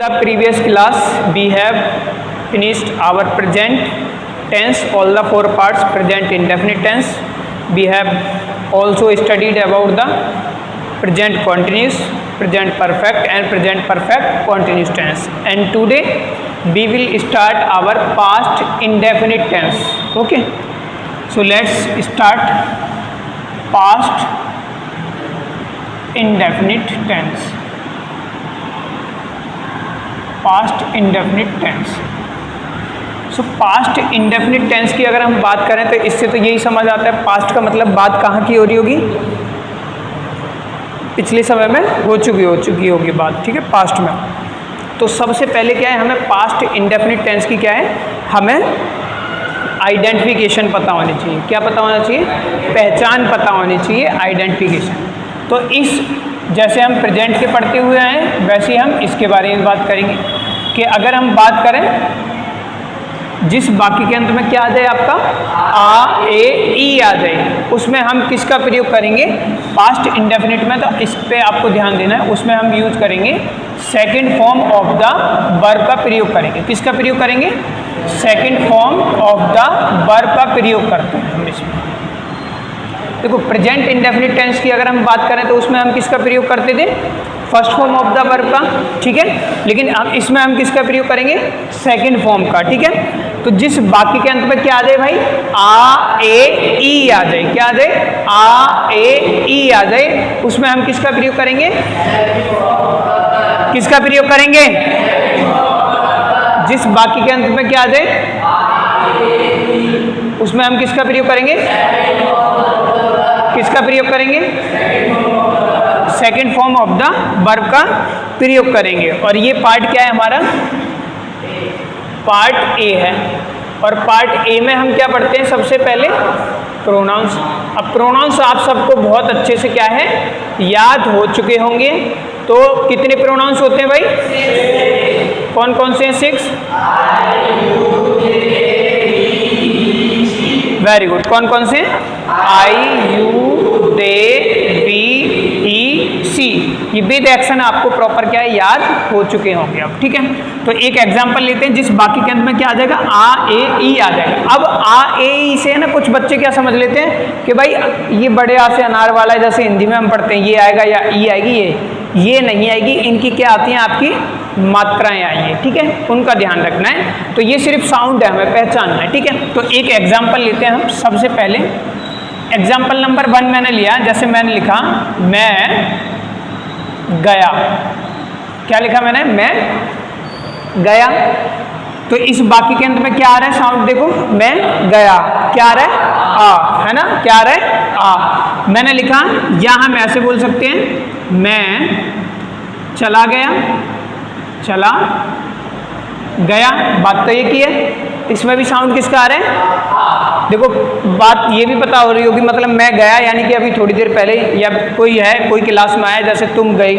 The previous class we have finished our present tense, all the four parts present indefinite tense. We have also studied about the present continuous, present perfect and present perfect continuous tense, and today we will start our past indefinite tense. Okay, so let's start past indefinite tense. Past indefinite tense. So past indefinite tense की अगर हम बात करें तो इससे तो यही समझ आता है पास्ट का मतलब बात कहाँ की हो रही होगी, पिछले समय में हो चुकी होगी बात, ठीक है, पास्ट में। तो सबसे पहले क्या है, हमें पास्ट इंडेफिनिट टेंस की क्या है, हमें आइडेंटिफिकेशन पता होनी चाहिए। क्या पता होना चाहिए? पहचान पता होनी चाहिए, आइडेंटिफिकेशन। तो इस जैसे हम प्रेजेंट के पढ़ते हुए हैं वैसे हम इसके बारे में बात करेंगे कि अगर हम बात करें जिस वाक्य के अंत में क्या आ जाए, आपका आ ए ई आ जाए, उसमें हम किसका प्रयोग करेंगे? पास्ट इंडेफिनिट में। तो इस पे आपको ध्यान देना है, उसमें हम यूज करेंगे second form of the verb का प्रयोग करेंगे। किसका प्रयोग करेंगे? Second form of the verb का प्रयोग करते हैं हम इसमें। देखो प्रेजेंट इंडेफिनिट टेंस की अगर हम बात करें तो उसमें हम किसका प्रयोग करते थे? First form of the verb का, ठीक है। लेकिन अब इसमें हम किसका प्रयोग करेंगे? सेकंड फॉर्म का, ठीक है। तो जिस वाक्य के अंत में क्या आ जाए भाई? आ ए ई आ जाए। क्या आ जाए? आ ए ई आ जाए, उसमें हम किसका प्रयोग करेंगे? किसका प्रयोग करेंगे? जिस वाक्य के अंत में क्या आ जाए उसमें हम किसका प्रयोग करेंगे? किसका प्रयोग करेंगे? Second form of the verb का प्रयोग करेंगे। और ये पार्ट क्या है हमारा? पार्ट ए है। और पार्ट ए में हम क्या पढ़ते हैं? सबसे पहले प्रोनाउंस। अब प्रोनाउंस आप सबको बहुत अच्छे से क्या है, याद हो चुके होंगे। तो कितने प्रोनाउंस होते हैं भाई? कौन कौन से हैं? 6। Very good. कौन कौन से? आई यू दे वी ई सी। ये विद एक्शन आपको प्रॉपर क्या है, याद हो चुके होंगे अब, ठीक है। तो एक एग्जांपल लेते हैं जिस बाकी के अंत में क्या आ जाएगा? आ ए ई आ जाएगा। अब आ ए ई से है ना, कुछ बच्चे क्या समझ लेते हैं कि भाई ये बड़े आ से अनार वाला है, जैसे हिंदी में हम पढ़ते हैं ये आएगा या ई आएगी, ये नहीं आएगी। इनकी क्या आती हैं? आपकी मात्राएं आई हैं, ठीक है, उनका ध्यान रखना है। तो ये सिर्फ साउंड है, हमें पहचानना है, ठीक है। तो एक एग्जाम्पल लेते हैं हम। सबसे पहले एग्जाम्पल नंबर 1 मैंने लिया, जैसे मैंने लिखा मैं गया। क्या लिखा मैंने? मैं गया। तो इस वाक्य के अंत में क्या आ रहा है? साउंड देखो, मैं गया। क्या आ रहा है? आ, है ना? क्या आ रहा है? आ। मैंने लिखा, या हम ऐसे बोल सकते हैं मैं चला गया, चला गया। बात तो ये की है, इसमें भी साउंड किसका आ रहा है? देखो बात ये भी पता हो रही होगी, मतलब मैं गया यानी कि अभी थोड़ी देर पहले, या कोई है कोई क्लास में आया जैसे तुम गई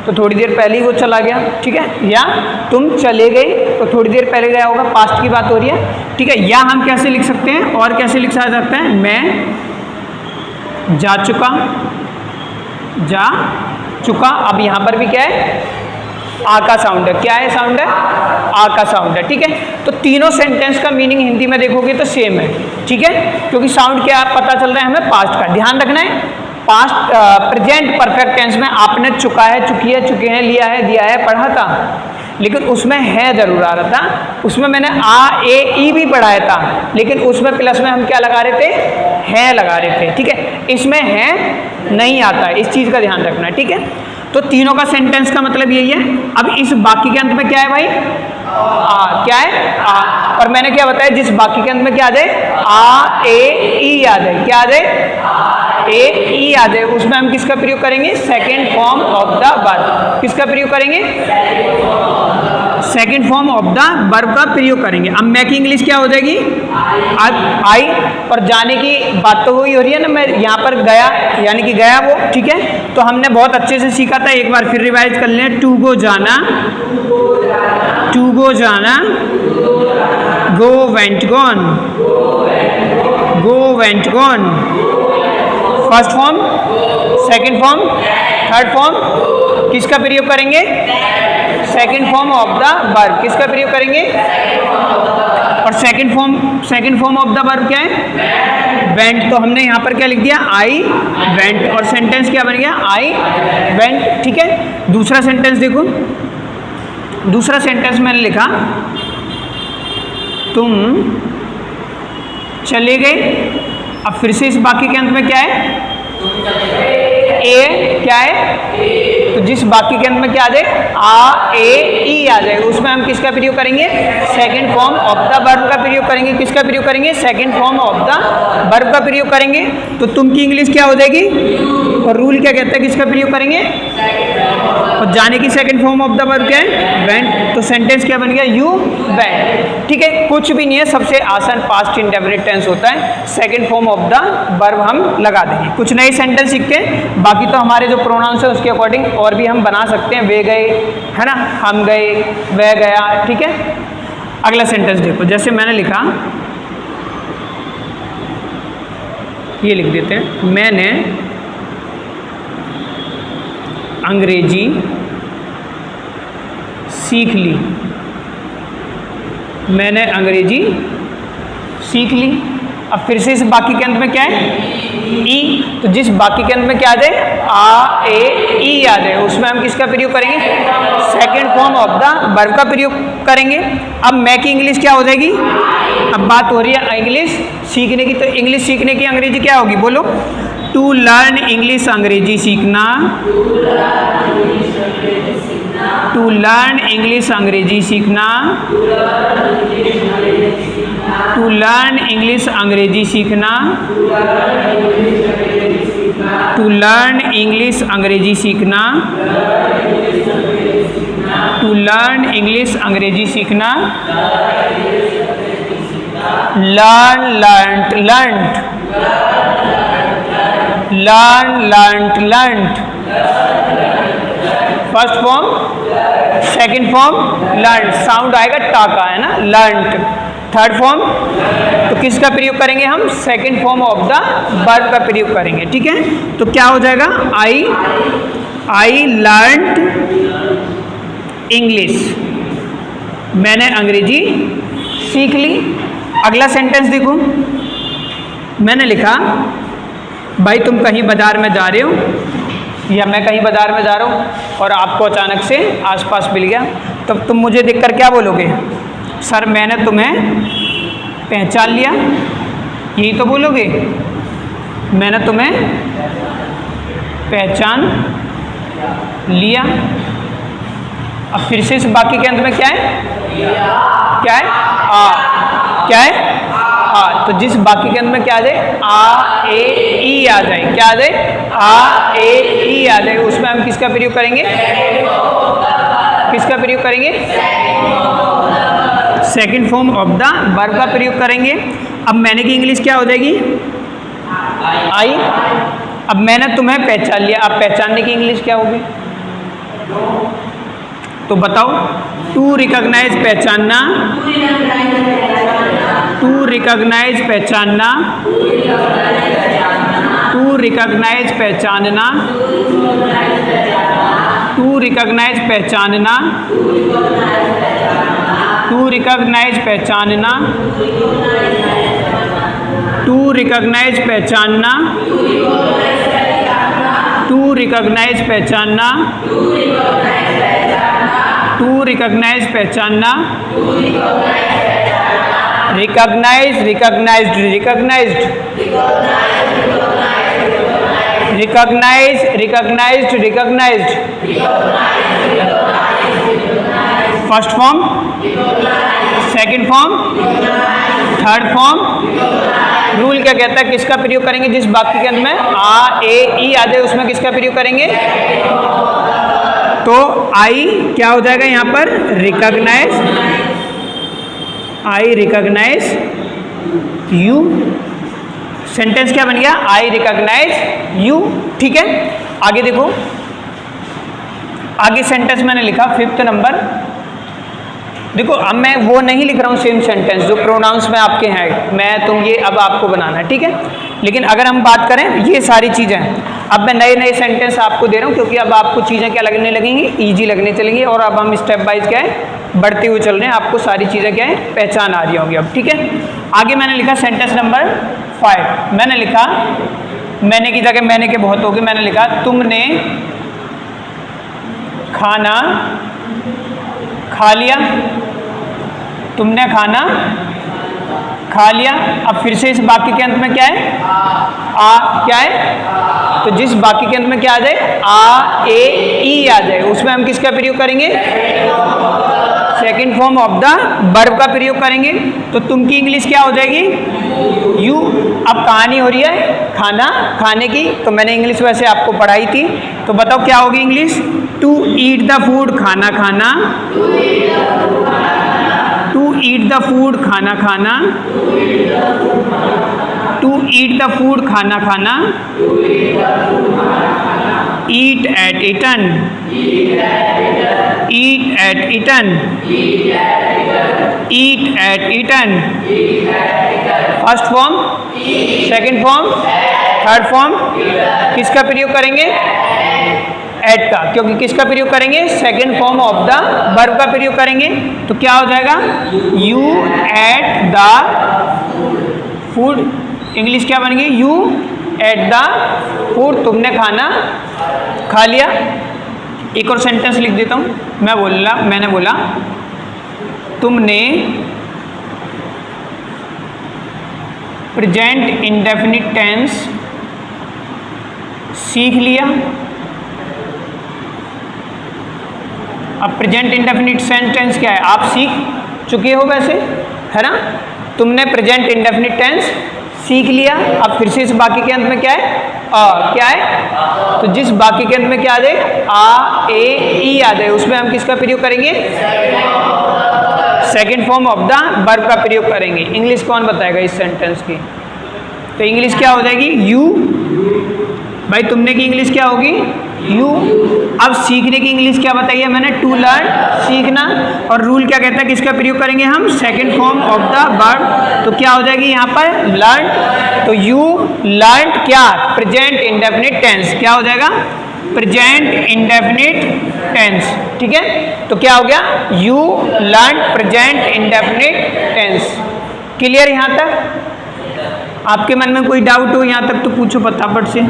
तो थोड़ी देर पहले ही वो चला गया, ठीक है। या तुम चले गए तो थोड़ी देर पहले गया होगा, पास्ट की बात हो रही है, ठीक है। या हम कैसे लिख सकते हैं, और कैसे लिखा जा सकता है? मैं जा चुका, जा चुका। अब यहाँ पर भी क्या है? आ का साउंड है। क्या है? साउंड है आ का साउंड है, ठीक है। तो तीनों सेंटेंस का मीनिंग हिंदी में देखोगे तो सेम है, ठीक है, क्योंकि साउंड क्या पता चल रहा है हमें? पास्ट का। ध्यान रखना है, पास्ट प्रेजेंट परफेक्ट टेंस में आपने चुका है, चुकी है, चुके हैं, लिया है, दिया है पढ़ा था, लेकिन उसमें है जरूर आ रहा था। उसमें मैंने आ ए ई भी पढ़ाया था, लेकिन उसमें प्लस में हम क्या लगा रहे थे? है लगा रहे थे, ठीक है। इसमें है नहीं आता है, इस चीज का ध्यान रखना है, ठीक है। तो तीनों का सेंटेंस का मतलब यही है। अब इस वाक्य के अंत में क्या है भाई? आ। क्या है? आ। और मैंने क्या बताया, जिस वाक्य के अंत में क्या आ जाए? आ ए ई आ जाए। क्या आ जाए? ए ई आ जाए, उसमें हम किसका प्रयोग करेंगे? Second form of the verb. किसका प्रयोग करेंगे? Second form of the verb का प्रयोग करेंगे। अब मैं की इंग्लिश क्या हो जाएगी? आई। और जाने की बात तो वही हो रही है ना, मैं यहाँ पर गया यानी कि गया वो, ठीक है। तो हमने बहुत अच्छे से सीखा था, एक बार फिर रिवाइज कर लें। टू गो जाना, टू गो जाना, go went gone, go went gone, first form, second form, third form, किसका प्रयोग करेंगे? Second form of the verb, किसका प्रयोग करेंगे? और second form of the verb क्या है? वेंट। तो हमने यहाँ पर क्या लिख दिया? I went. और सेंटेंस क्या बन गया? I went. ठीक है, दूसरा सेंटेंस देखो। दूसरा सेंटेंस मैंने लिखा, तुम चले गए। अब फिर से इस वाक्य के अंत में क्या है? ए क्या है? तो जिस वाक्य के अंत में क्या आ जाए? आ ए ई आ जाए, उसमें हम किसका प्रयोग करेंगे? Second form of the verb का प्रयोग करेंगे। किसका प्रयोग करेंगे? Second form of the verb का प्रयोग करेंगे। तो तुम की इंग्लिश क्या हो जाएगी? और रूल क्या कहता है? किसका प्रयोग करेंगे? और जाने की second form of the verb क्या है? वेंट। तो सेंटेंस क्या बन गया? You went. ठीक है, कुछ भी नहीं है, सबसे आसान पास्ट इंडेफिनिट टेंस होता है। Second form of the verb हम लगा देंगे। कुछ नए सेंटेंस सीखते हैं, बाकी तो हमारे जो प्रोनाउंस है उसके अकॉर्डिंग और भी हम बना सकते हैं। वे गए, है ना, हम गए, वह गया। ठीक है, अगला सेंटेंस देखो। जैसे मैंने लिखा, ये लिख देते हैं, मैंने अंग्रेजी सीख ली। मैंने अंग्रेजी सीख ली। अब फिर से इस बाकी के अंत में क्या है? ई। तो जिस बाकी के अंत में क्या आ जाए? आ ए ई आ जाए, उसमें हम किसका प्रयोग करेंगे? Second form of the verb का प्रयोग करेंगे। अब मैं की इंग्लिश क्या हो जाएगी? अब बात हो रही है इंग्लिश सीखने की, तो इंग्लिश सीखने की अंग्रेजी क्या होगी? बोलो। टू लर्न इंग्लिश, अंग्रेजी सीखना। टू लर्न इंग्लिश, अंग्रेजी सीखना। टू लर्न इंग्लिश, अंग्रेजी सीखना। टू लर्न इंग्लिश, अंग्रेजी सीखना। टू लर्न इंग्लिश, अंग्रेजी सीखना। Learn, learned, learned. Learn, learned, learned. First form, second form, learn. Sound आएगा टा का, है ना, लर्नड। थर्ड फॉर्म, तो किसका प्रयोग करेंगे हम? Second form of the verb का प्रयोग करेंगे। ठीक है, तो क्या हो जाएगा? I learned English. मैंने अंग्रेजी सीख ली। अगला सेंटेंस देखो, मैंने लिखा, भाई तुम कहीं बाजार में जा रहे हो, या मैं कहीं बाजार में जा रहा हूँ और आपको अचानक से आसपास मिल गया, तब तुम मुझे देखकर क्या बोलोगे? सर मैंने तुम्हें पहचान लिया, यही तो बोलोगे। मैंने तुम्हें पहचान लिया। अब फिर से इस वाक्य के अंत में क्या है? क्या है? आ। क्या है? आ। तो जिस वाक्य के अंत में क्या आ जाए? आ ए ई आ जाए। क्या आ जाए? आ ए ई आ जाए, उसमें हम किसका प्रयोग करेंगे? किसका प्रयोग करेंगे? Second form of the verb का प्रयोग करेंगे। अब मैंने की इंग्लिश क्या हो जाएगी? आई। अब मैंने तुम्हें पहचान लिया, अब पहचानने की इंग्लिश क्या होगी? तो बताओ। टू रिकॉग्नाइज, पहचानना। टू रिकॉग्नाइज, पहचानना। टू रिकॉग्नाइज, पहचानना। टू रिकॉग्नाइज, पहचानना। टू रिकॉग्नाइज, पहचानना। टू रिकॉग्नाइज, पहचानना। टू रिकॉग्नाइज, पहचानना। टू रिकॉग्नाइज, पहचानना। Recognise, recognised, recognised. Recognise, recognised, recognised. First form, second form, third form. Rule क्या कहता है? किसका प्रयोग करेंगे? जिस वाक्य के अंत में आ ए ई आ जाए, उसमें किसका प्रयोग करेंगे? तो आई क्या हो जाएगा यहाँ पर? Recognise. I recognise you. Sentence क्या बन गया? I recognise you. ठीक है, आगे देखो। आगे सेंटेंस मैंने लिखा 5th नंबर, देखो अब मैं वो नहीं लिख रहा हूँ सेम सेंटेंस जो प्रोनाउंस में आपके हैं, मैं तुम ये अब आपको बनाना है, ठीक है। लेकिन अगर हम बात करें ये सारी चीज़ें, अब मैं नए नए सेंटेंस आपको दे रहा हूँ क्योंकि अब आपको चीज़ें क्या लगने लगेंगी, ईजी लगने चलेंगी, और अब हम स्टेप बाइज क्या है बढ़ते हुए चल रहे हैं, आपको सारी चीज़ें क्या है पहचान आ रही होंगी अब, ठीक है। आगे मैंने लिखा सेंटेंस नंबर 5, मैंने लिखा, मैंने की जगह मैंने के बहुत होगी, मैंने लिखा तुमने खाना खा लिया, तुमने खाना खा लिया। अब फिर से इस वाक्य के अंत में क्या है, आ क्या है, तो जिस वाक्य के अंत में क्या आ जाए, आ ए ई आ जाए, उसमें हम किसका प्रयोग करेंगे, second form of the verb का प्रयोग करेंगे। तो तुम की इंग्लिश क्या हो जाएगी, यू। अब कहानी हो रही है खाना खाने की, तो मैंने इंग्लिश वैसे आपको पढ़ाई थी, तो बताओ क्या होगी English, to eat the food खाना खाना, टू ईट द फूड खाना खाना, टू ईट द फूड खाना खाना, eat ate eaten, eat ate eaten, eat ate eaten. First form, second form, third form, किसका प्रयोग करेंगे, एट का, क्योंकि किसका प्रयोग करेंगे, second form of the verb का प्रयोग करेंगे। तो क्या हो जाएगा, you ate the food, English क्या बन गई, यू एट द फूड, तुमने खाना खा लिया। एक और सेंटेंस लिख देता हूँ, मैंने बोला तुमने प्रेजेंट इंडेफिनिट टेंस सीख लिया। अब प्रेजेंट इंडेफिनिट सेंटेंस क्या है, आप सीख चुके हो वैसे, है ना। तुमने प्रेजेंट इंडेफिनिट टेंस सीख लिया। अब फिर से इस वाक्य के अंत में क्या है, क्या है, तो जिस वाक्य के अंत में क्या आ जाए, आ ए ई आ जाए, उसमें हम किसका प्रयोग करेंगे, second form of the verb का प्रयोग करेंगे। इंग्लिश कौन बताएगा इस सेंटेंस की, तो इंग्लिश क्या हो जाएगी, यू। भाई तुमने की इंग्लिश क्या होगी, यू। अब सीखने की इंग्लिश क्या बताइए मैंने, टू लर्न, सीखना। और रूल क्या कहता है, किसका प्रयोग करेंगे हम, second form of the verb. तो क्या हो जाएगी यहाँ पर, लर्न। तो यू लर्न क्या, प्रेजेंट इंडेफिनिट टेंस, क्या हो जाएगा, प्रेजेंट इंडेफिनिट टेंस, ठीक है। तो क्या हो गया, you learn present indefinite tense. Clear यहाँ तक, आपके मन में कोई डाउट हो यहाँ तक तो पूछो फटाफट से,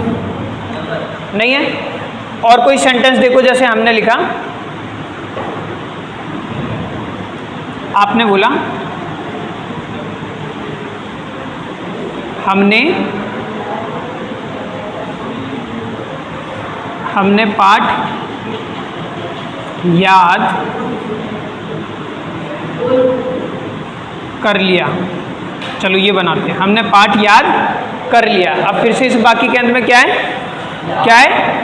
नहीं है। और कोई सेंटेंस देखो, जैसे हमने लिखा, आपने बोला हमने पाठ याद कर लिया। चलो ये बनाते हैं, हमने पाठ याद कर लिया। अब फिर से इस वाक्य के अंत में क्या है, क्या है,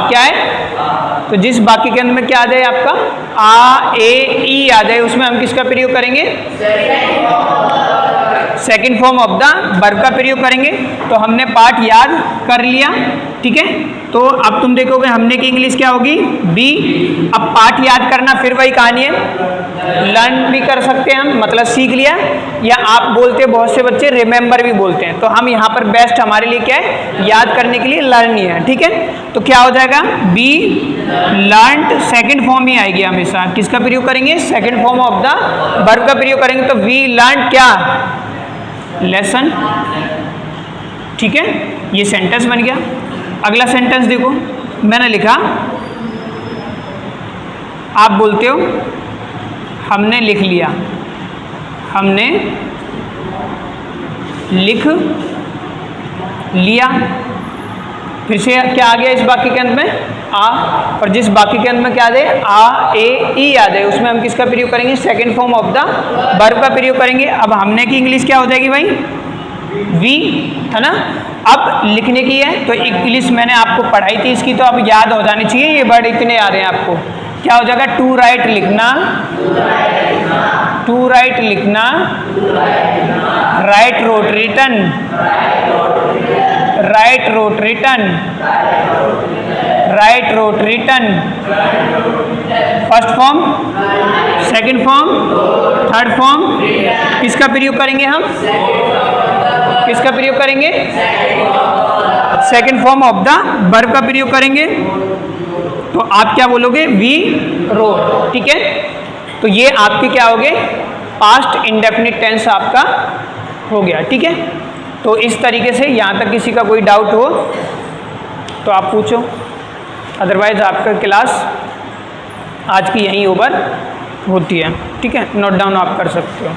क्या है, तो जिस वाक्य के अंत में क्या आ जाए आपका, आ ए ई आ जाए, उसमें हम किसका प्रयोग करेंगे, second form of the verb का प्रयोग करेंगे। तो हमने पाठ याद कर लिया, ठीक है। तो अब तुम देखोगे हमने की इंग्लिश क्या होगी, बी। अब पाठ याद करना फिर वही कहानी है, लर्न भी कर सकते हैं हम, मतलब सीख लिया, या आप बोलते हैं बहुत से बच्चे रिमेंबर भी बोलते हैं। तो हम यहाँ पर बेस्ट हमारे लिए क्या है, याद करने के लिए लर्न ही है, ठीक है। तो क्या हो जाएगा, बी लर्न, सेकंड फॉर्म ही आएगी हमेशा, किसका प्रयोग करेंगे, second form of the verb का प्रयोग करेंगे। तो वी लर्न क्या, लेसन, ठीक है। ये सेंटेंस बन गया। अगला सेंटेंस देखो, मैंने लिखा, आप बोलते हो हमने लिख लिया, हमने लिख लिया। फिर से क्या आ गया इस वाक्य के अंत में, आ। और जिस वाक्य के अंत में क्या आ जाए, आ ए ई आ जाए, उसमें हम किसका प्रयोग करेंगे, second form of the verb का प्रयोग करेंगे। अब हमने की इंग्लिश क्या हो जाएगी भाई, वी, है ना। अब लिखने की है, तो इंग्लिश मैंने आपको पढ़ाई थी इसकी, तो अब याद हो जानी चाहिए, ये वर्ड इतने आ रहे हैं आपको। क्या हो जाएगा, टू राइट लिखना, टू राइट लिखना, write wrote written, write wrote written, write wrote written, first form, second form, third form, किसका प्रयोग करेंगे हम, किसका प्रयोग करेंगे, second form of the verb का प्रयोग करेंगे। तो आप क्या बोलोगे, वी रोट, ठीक है। तो ये आपके क्या हो गए, पास्ट इंडेफिनिट टेंस आपका हो गया, ठीक है। तो इस तरीके से यहाँ तक किसी का कोई डाउट हो तो आप पूछो, अदरवाइज आपका क्लास आज की यहीं ओवर होती है, ठीक है। नोट डाउन आप कर सकते हो।